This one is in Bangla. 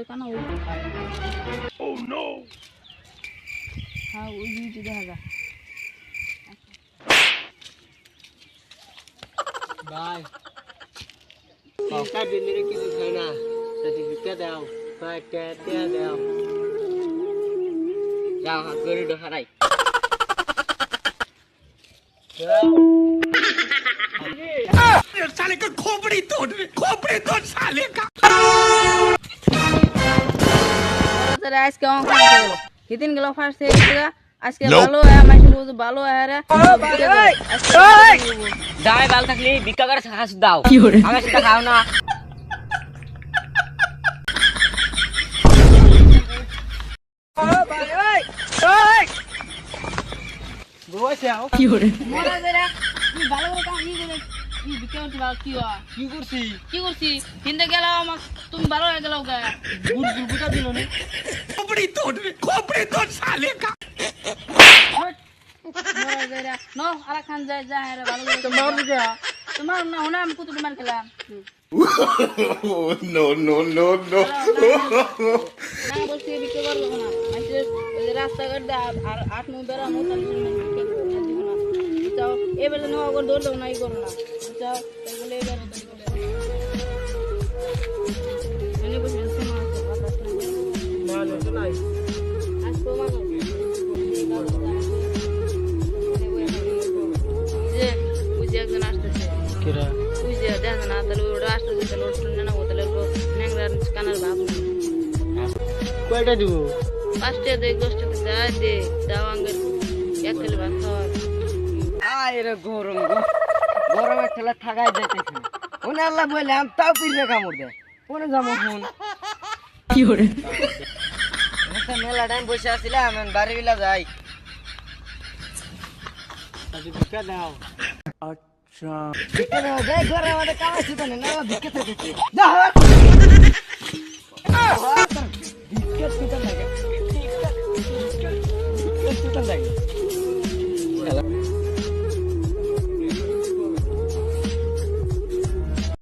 ওই কানা ওই ও নো হ্যাঁ ওই দিকে দেখা যা ভাই টাকা দিলে কিছু খাই না সার্টিফিকেট দাও টাকা দাও যাও গরি হারাই साले का खोपड़ी तोड़ साले का तेरे आज के ऑन कर दो कितने गलो फास्ट है इसका आज के बालो है मैं बोल तो बालो है रे দাই বাল থাকলে ভিক্ষা করে খাস দাও আমি সেটা খাও না বসে আও কি করে মোরা জেরা তুই ভালো করে কাম ই করে ই ভিক্ষা করতে ভালো কি করছি হিন্দে গেল আমাক তুমি ভালো হয়ে গেল গা গুটা দিল নে खोपड़ी तोड़ साले का মোরা জেরা নো আরা খান যায় যা রে ভালো করে তোমার না হোনা আমি কুতু মার খেলাম no no no no না বলছি ভিক্ষা করব না আজকে রাস্তা ঘাট আর 8-9 বেরা মোতাল ভিক্ষা করব না দিব না চাও এবেলে নো আগর দৌড় দাও নাই করো না চাও এগুলো এবারে তো বলে মানে বসে শোনা কথা মানে তো নাই আজ তো মানো যে বুঝে একজন আসতেছে কিরা বুঝে দেখেন না তাহলে ওটা আসতেছে তাহলে ওর শুনে না ও তাহলে ন্যাংরার কানার ভাব কয়টা দিব 5টা দেখ 10টা যা দে দাও আঙ্গের এক খেলে ভাত খাওয়ার আয় রে গরমে ঠেলা থাকাই যাইতেছে ওনে আল্লাহ বললাম তাও পিছনে কামড় দে কোনে যাবো ফোন কি করে মেলা টাইম বসে আসছিলাম আমি বাড়ি বিলা যাই ভিক্ষা দাও আচ্ছা ভিক্ষা দাও যাই ঘরে আমাদের কামাইছি তো না ভিক্ষা থেকে